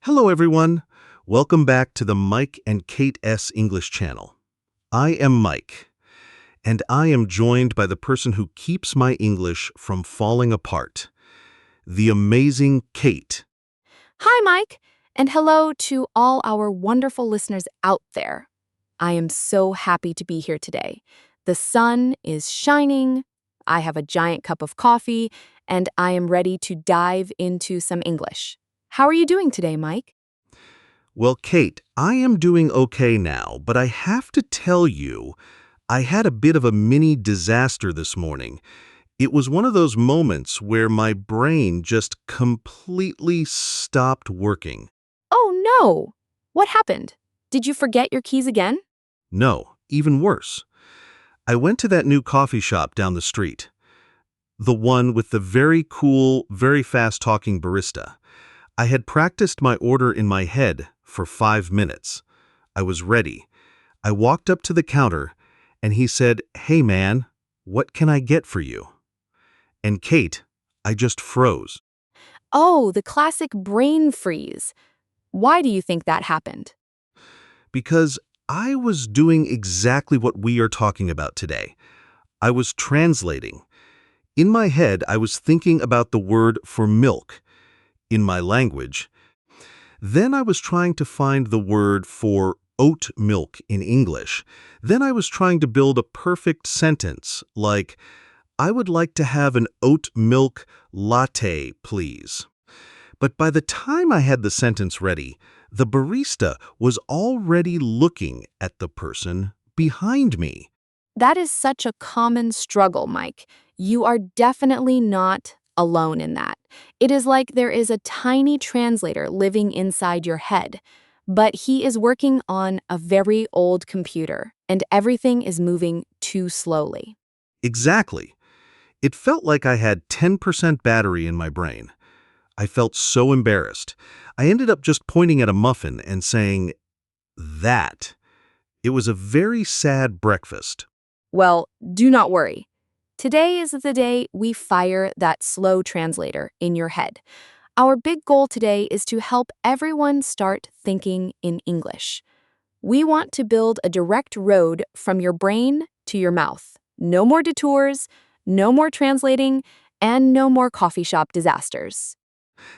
Hello, everyone. Welcome back to the Mike and Kate S. English channel. I am Mike, and I am joined by the person who keeps my English from falling apart, the amazing Kate. Hi, Mike, and hello to all our wonderful listeners out there. I am so happy to be here today. The sun is shining, I have a giant cup of coffee, and I am ready to dive into some English. How are you doing today, Mike? Well, Kate, I am doing okay now, but I have to tell you, I had a bit of a mini disaster this morning. It was one of those moments where my brain just completely stopped working. Oh, no! What happened? Did you forget your keys again? No, even worse. I went to that new coffee shop down the street. The one with the very cool, very fast-talking barista. I had practiced my order in my head for 5 minutes. I was ready. I walked up to the counter, and he said, "Hey man, what can I get for you?" And Kate, I just froze. Oh, the classic brain freeze. Why do you think that happened? Because I was doing exactly what we are talking about today. I was translating. In my head, I was thinking about the word for milk in my language. Then I was trying to find the word for oat milk in English. Then I was trying to build a perfect sentence like, "I would like to have an oat milk latte, please." But by the time I had the sentence ready, the barista was already looking at the person behind me. That is such a common struggle, Mike. You are definitely not alone in that. It is like there is a tiny translator living inside your head, but he is working on a very old computer, and everything is moving too slowly. Exactly. It felt like I had 10% battery in my brain. I felt so embarrassed. I ended up just pointing at a muffin and saying, "that." It was a very sad breakfast. Well, do not worry. Today is the day we fire that slow translator in your head. Our big goal today is to help everyone start thinking in English. We want to build a direct road from your brain to your mouth. No more detours, no more translating, and no more coffee shop disasters.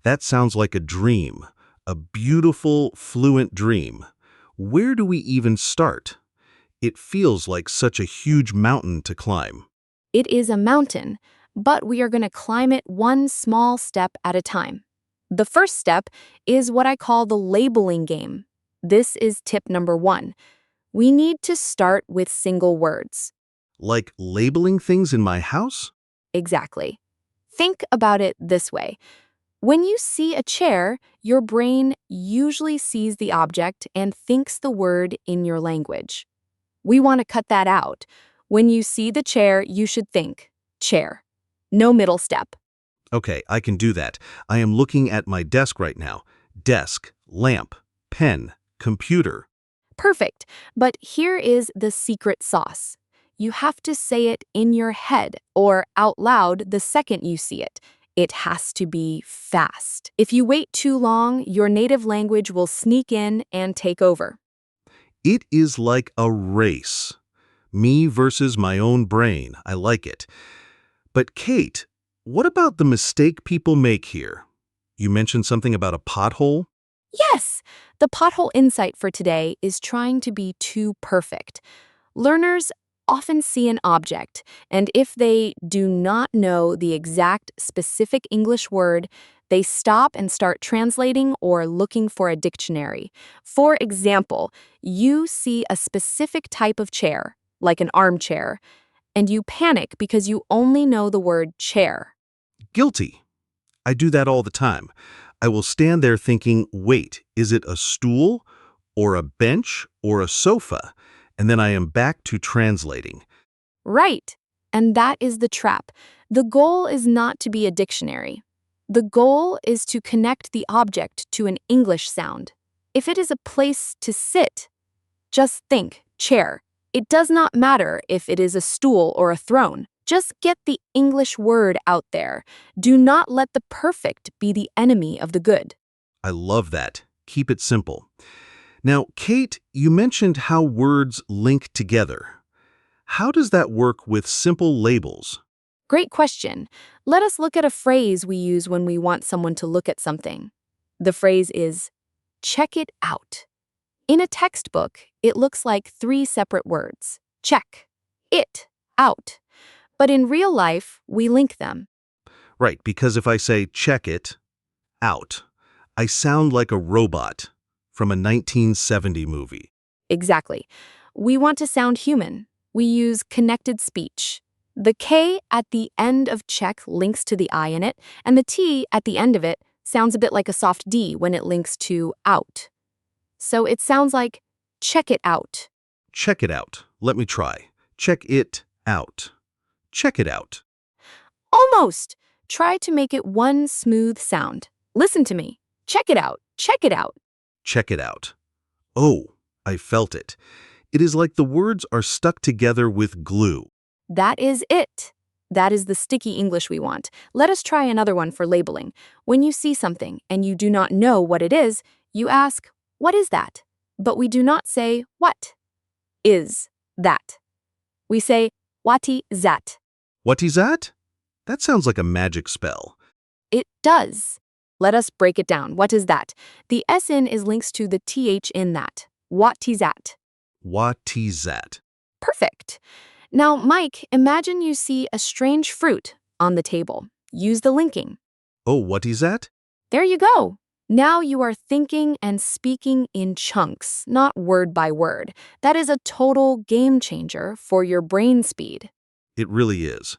That sounds like a dream, a beautiful, fluent dream. Where do we even start? It feels like such a huge mountain to climb. It is a mountain, but we are going to climb it one small step at a time. The first step is what I call the labeling game. This is tip number one. We need to start with single words. Like labeling things in my house? Exactly. Think about it this way. When you see a chair, your brain usually sees the object and thinks the word in your language. We want to cut that out. When you see the chair, you should think chair. No middle step. Okay, I can do that. I am looking at my desk right now. Desk, lamp, pen, computer. Perfect. But here is the secret sauce. You have to say it in your head or out loud the second you see it. It has to be fast. If you wait too long, your native language will sneak in and take over. It is like a race. Me versus my own brain. I like it. But Kate, what about the mistake people make here? You mentioned something about a pothole? Yes, the pothole insight for today is trying to be too perfect. Learners often see an object, and if they do not know the exact specific English word, they stop and start translating or looking for a dictionary. For example, you see a specific type of chair, like an armchair, and you panic because you only know the word chair. Guilty. I do that all the time. I will stand there thinking, wait, is it a stool or a bench or a sofa? And then I am back to translating. Right. And that is the trap. The goal is not to be a dictionary. The goal is to connect the object to an English sound. If it is a place to sit, just think chair. It does not matter if it is a stool or a throne. Just get the English word out there. Do not let the perfect be the enemy of the good. I love that. Keep it simple. Now, Kate, you mentioned how words link together. How does that work with simple labels? Great question. Let us look at a phrase we use when we want someone to look at something. The phrase is, check it out. In a textbook, it looks like three separate words. Check, it, out. But in real life, we link them. Right, because if I say check it out, I sound like a robot from a 1970 movie. Exactly. We want to sound human. We use connected speech. The K at the end of check links to the I in it, and the T at the end of it sounds a bit like a soft D when it links to out. So it sounds like check it out. Check it out. Let me try. Check it out. Check it out. Almost. Try to make it one smooth sound. Listen to me. Check it out. Check it out. Check it out. Oh, I felt it. It is like the words are stuck together with glue. That is it. That is the sticky English we want. Let us try another one for labeling. When you see something and you do not know what it is, you ask, what is that? But we do not say, what is that? We say, wati zat. What is that? That sounds like a magic spell. It does. Let us break it down. What is that? The S in is linked to the TH in that. What is that? What is that? Perfect. Now, Mike, imagine you see a strange fruit on the table. Use the linking. Oh, what is that? There you go. Now you are thinking and speaking in chunks, not word by word. That is a total game changer for your brain speed. It really is.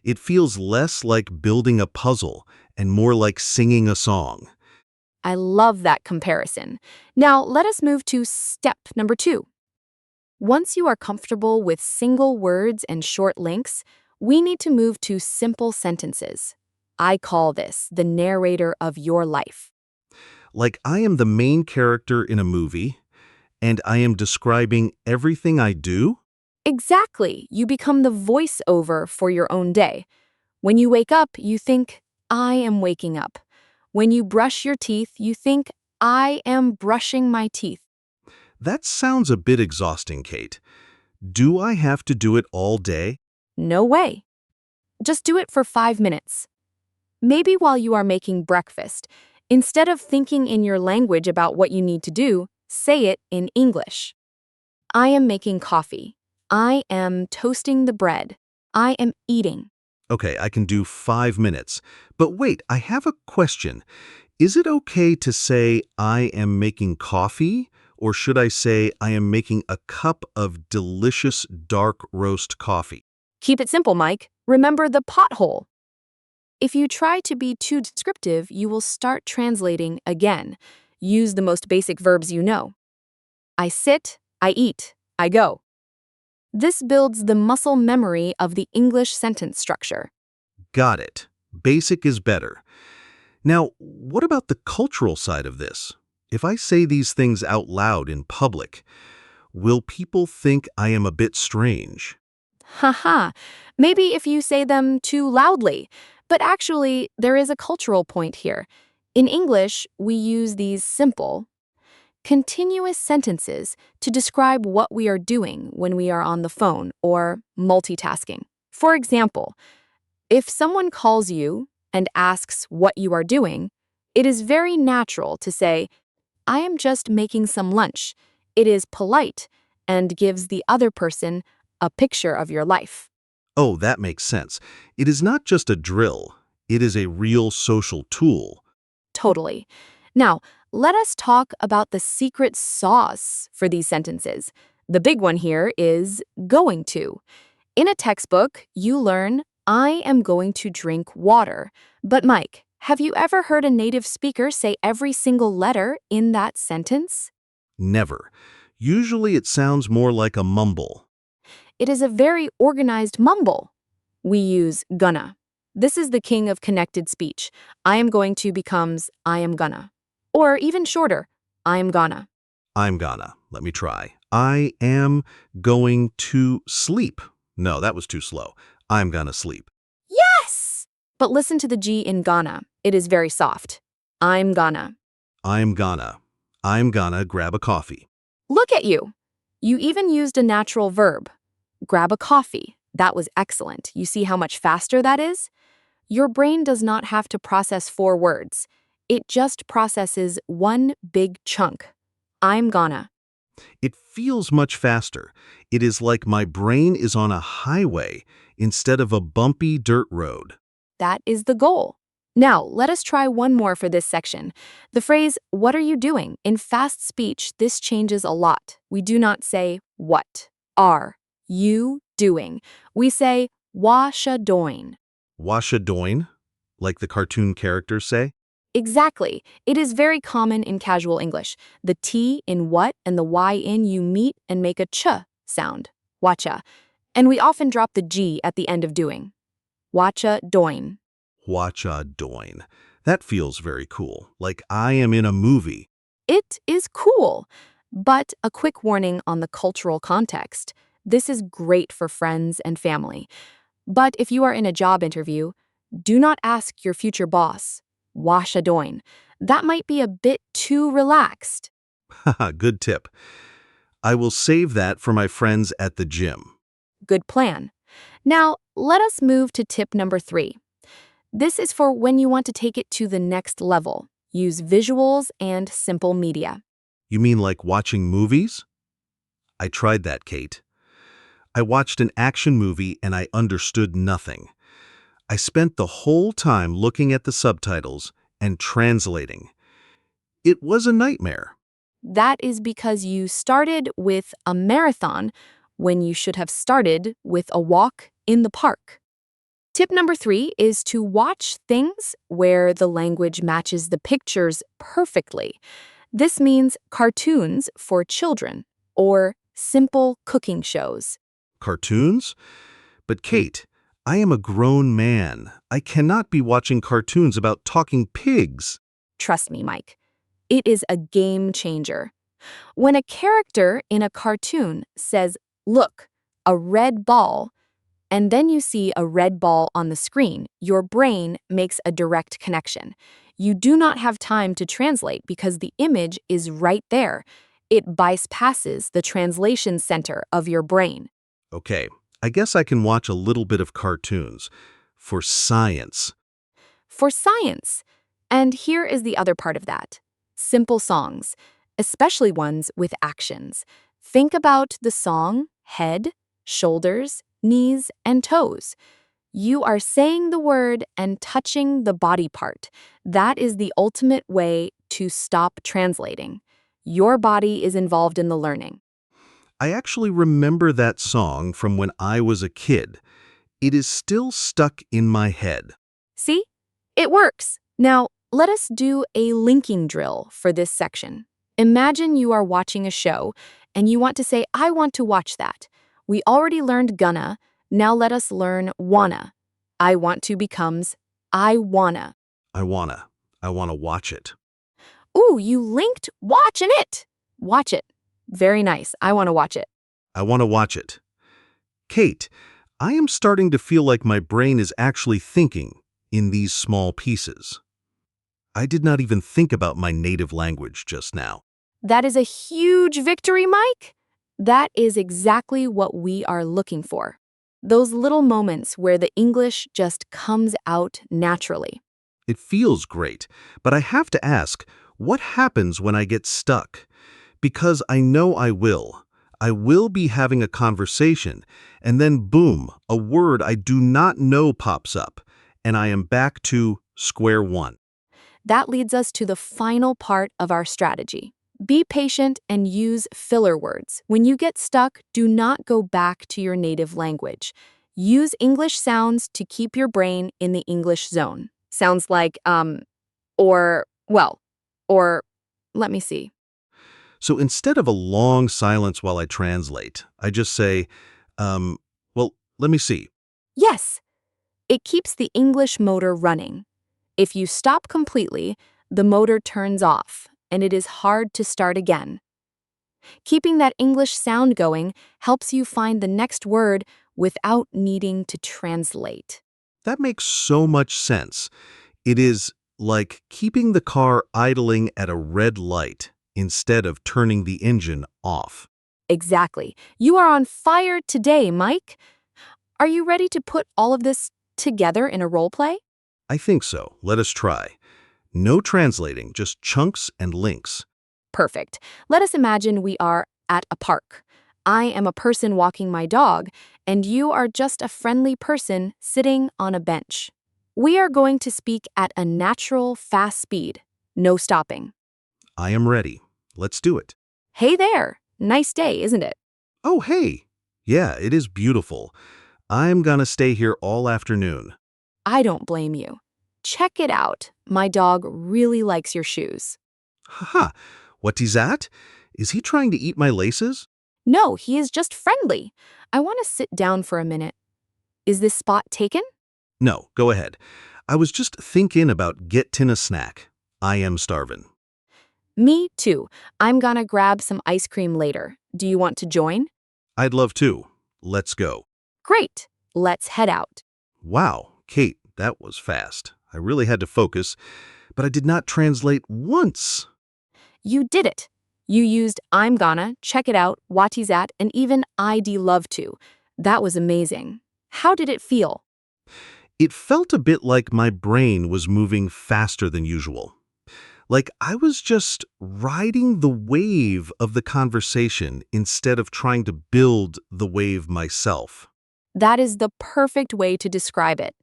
It feels less like building a puzzle and more like singing a song. I love that comparison. Now, let us move to step number 2. Once you are comfortable with single words and short links, we need to move to simple sentences. I call this the narrator of your life. Like I am the main character in a movie, and I am describing everything I do? Exactly. You become the voiceover for your own day. When you wake up, you think, I am waking up. When you brush your teeth, you think, I am brushing my teeth. That sounds a bit exhausting, Kate. Do I have to do it all day? No way. Just do it for 5 minutes. Maybe while you are making breakfast, instead of thinking in your language about what you need to do, say it in English. I am making coffee. I am toasting the bread. I am eating. Okay, I can do 5 minutes. But wait, I have a question. Is it okay to say I am making coffee? Or should I say I am making a cup of delicious dark roast coffee? Keep it simple, Mike. Remember the pothole. If you try to be too descriptive, you will start translating again. Use the most basic verbs you know. I sit, I eat, I go. This builds the muscle memory of the English sentence structure. Got it. Basic is better. Now, what about the cultural side of this? If I say these things out loud in public, will people think I am a bit strange? Haha, maybe if you say them too loudly. But actually, there is a cultural point here. In English, we use these simple, continuous sentences to describe what we are doing when we are on the phone or multitasking. For example, if someone calls you and asks what you are doing, it is very natural to say, I am just making some lunch. It is polite and gives the other person a picture of your life. Oh, that makes sense. It is not just a drill. It is a real social tool. Totally. Now, let us talk about the secret sauce for these sentences. The big one here is going to. In a textbook, you learn, I am going to drink water. But Mike, have you ever heard a native speaker say every single letter in that sentence? Never. Usually it sounds more like a mumble. It is a very organized mumble. We use gonna. This is the king of connected speech. I am going to becomes I am gonna. Or even shorter, I am gonna. I'm gonna. Let me try. I am going to sleep. No, that was too slow. I'm gonna sleep. Yes! But listen to the G in Ghana. It is very soft. I'm gonna. I'm gonna. I'm gonna grab a coffee. Look at you. You even used a natural verb. Grab a coffee. That was excellent. You see how much faster that is? Your brain does not have to process 4 words. It just processes one big chunk. I'm gonna. It feels much faster. It is like my brain is on a highway instead of a bumpy dirt road. That is the goal. Now, let us try one more for this section. The phrase, what are you doing? In fast speech, this changes a lot. We do not say, what are you doing? We say, wa sha doing. Washa doin, like the cartoon characters say? Exactly. It is very common in casual English. The T in what and the Y in you meet and make a ch sound. Wacha. And we often drop the G at the end of doing. Wacha doing. Wacha doin. That feels very cool, like I am in a movie. It is cool. But a quick warning on the cultural context. This is great for friends and family. But if you are in a job interview, do not ask your future boss, Washa doin. That might be a bit too relaxed. Haha, good tip. I will save that for my friends at the gym. Good plan. Now, let us move to tip number 3. This is for when you want to take it to the next level. Use visuals and simple media. You mean like watching movies? I tried that, Kate. I watched an action movie and I understood nothing. I spent the whole time looking at the subtitles and translating. It was a nightmare. That is because you started with a marathon when you should have started with a walk in the park. Tip number 3 is to watch things where the language matches the pictures perfectly. This means cartoons for children or simple cooking shows. Cartoons? But Kate, I am a grown man. I cannot be watching cartoons about talking pigs. Trust me, Mike. It is a game changer. When a character in a cartoon says, look, a red ball, and then you see a red ball on the screen, your brain makes a direct connection. You do not have time to translate because the image is right there. It bypasses the translation center of your brain. Okay, I guess I can watch a little bit of cartoons. For science. For science. And here is the other part of that. Simple songs, especially ones with actions. Think about the song head, shoulders, knees, and toes. You are saying the word and touching the body part. That is the ultimate way to stop translating. Your body is involved in the learning. I actually remember that song from when I was a kid. It is still stuck in my head. See? It works. Now, let us do a linking drill for this section. Imagine you are watching a show and you want to say, I want to watch that. We already learned gonna. Now let us learn wanna. I want to becomes I wanna. I wanna watch it. Ooh, you linked watching it. Watch it. Very nice. I want to watch it. I wanna watch it. Kate, I am starting to feel like my brain is actually thinking in these small pieces. I did not even think about my native language just now. That is a huge victory, Mike. That is exactly what we are looking for. Those little moments where the English just comes out naturally. It feels great, but I have to ask, what happens when I get stuck? Because I know I will. I will be having a conversation, and then boom, a word I do not know pops up, and I am back to square one. That leads us to the final part of our strategy. Be patient and use filler words. When you get stuck, do not go back to your native language. Use English sounds to keep your brain in the English zone. Sounds like, or, well, or, let me see. So instead of a long silence while I translate, I just say, well, let me see. Yes, it keeps the English motor running. If you stop completely, the motor turns off, and it is hard to start again. Keeping that English sound going helps you find the next word without needing to translate. That makes so much sense. It is like keeping the car idling at a red light instead of turning the engine off. Exactly. You are on fire today, Mike. Are you ready to put all of this together in a role play? I think so. Let us try. No translating, just chunks and links. Perfect. Let us imagine we are at a park. I am a person walking my dog, and you are just a friendly person sitting on a bench. We are going to speak at a natural, fast speed. No stopping. I am ready. Let's do it. Hey there. Nice day, isn't it? Oh, hey. Yeah, it is beautiful. I'm gonna stay here all afternoon. I don't blame you. Check it out. My dog really likes your shoes. Haha. What is that? Is he trying to eat my laces? No, he is just friendly. I want to sit down for a minute. Is this spot taken? No, go ahead. I was just thinking about getting a snack. I am starving. Me too. I'm gonna grab some ice cream later. Do you want to join? I'd love to. Let's go. Great. Let's head out. Wow, Kate, that was fast. I really had to focus, but I did not translate once. You did it. You used I'm gonna, check it out, what is that, and even I'd love to. That was amazing. How did it feel? It felt a bit like my brain was moving faster than usual. Like I was just riding the wave of the conversation instead of trying to build the wave myself. That is the perfect way to describe it.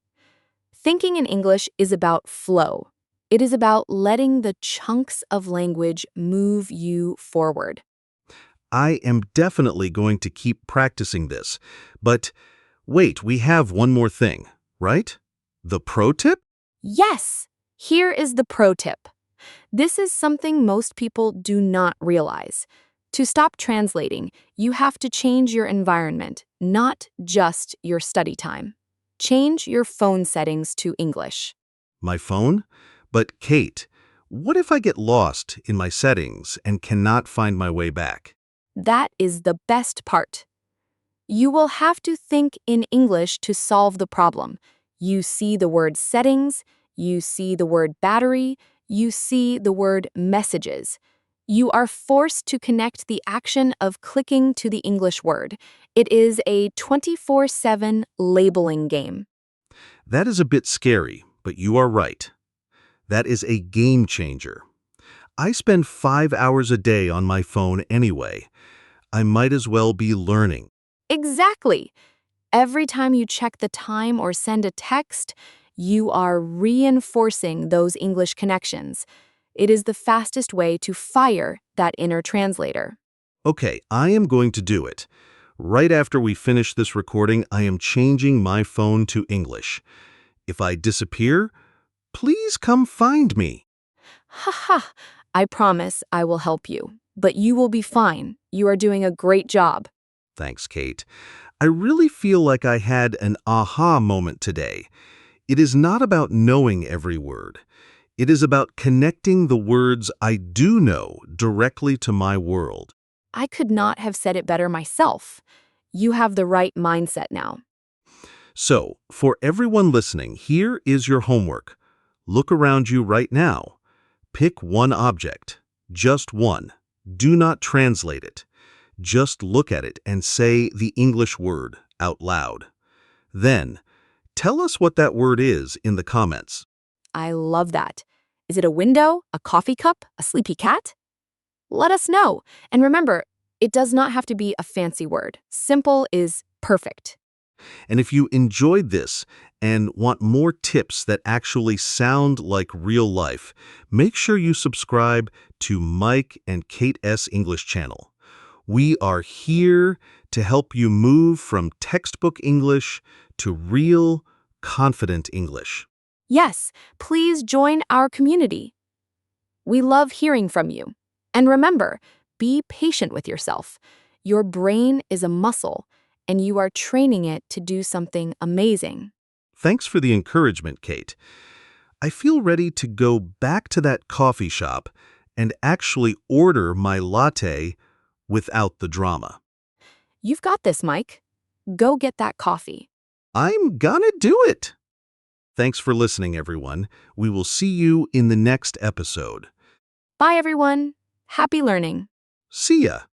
Thinking in English is about flow. It is about letting the chunks of language move you forward. I am definitely going to keep practicing this. But wait, we have one more thing, right? The pro tip? Yes, here is the pro tip. This is something most people do not realize. To stop translating, you have to change your environment, not just your study time. Change your phone settings to English. My phone? But Kate, what if I get lost in my settings and cannot find my way back? That is the best part. You will have to think in English to solve the problem. You see the word settings, you see the word battery, you see the word messages. You are forced to connect the action of clicking to the English word. It is a 24/7 labeling game. That is a bit scary, but you are right. That is a game changer. I spend 5 hours a day on my phone anyway. I might as well be learning. Exactly. Every time you check the time or send a text, you are reinforcing those English connections. It is the fastest way to fire that inner translator. Okay, I am going to do it. Right after we finish this recording, I am changing my phone to English. If I disappear, please come find me. Haha, I promise I will help you. But you will be fine. You are doing a great job. Thanks, Kate. I really feel like I had an aha moment today. It is not about knowing every word. It is about connecting the words I do know directly to my world. I could not have said it better myself. You have the right mindset now. So, for everyone listening, here is your homework. Look around you right now. Pick one object, just one. Do not translate it. Just look at it and say the English word out loud. Then, tell us what that word is in the comments. I love that. Is it a window, a coffee cup, a sleepy cat? Let us know. And remember, it does not have to be a fancy word. Simple is perfect. And if you enjoyed this and want more tips that actually sound like real life, make sure you subscribe to Mike and Kate S. English channel. We are here to help you move from textbook English to real, confident English. Yes, please join our community. We love hearing from you. And remember, be patient with yourself. Your brain is a muscle, and you are training it to do something amazing. Thanks for the encouragement, Kate. I feel ready to go back to that coffee shop and actually order my latte without the drama. You've got this, Mike. Go get that coffee. I'm gonna do it! Thanks for listening, everyone. We will see you in the next episode. Bye, everyone. Happy learning! See ya.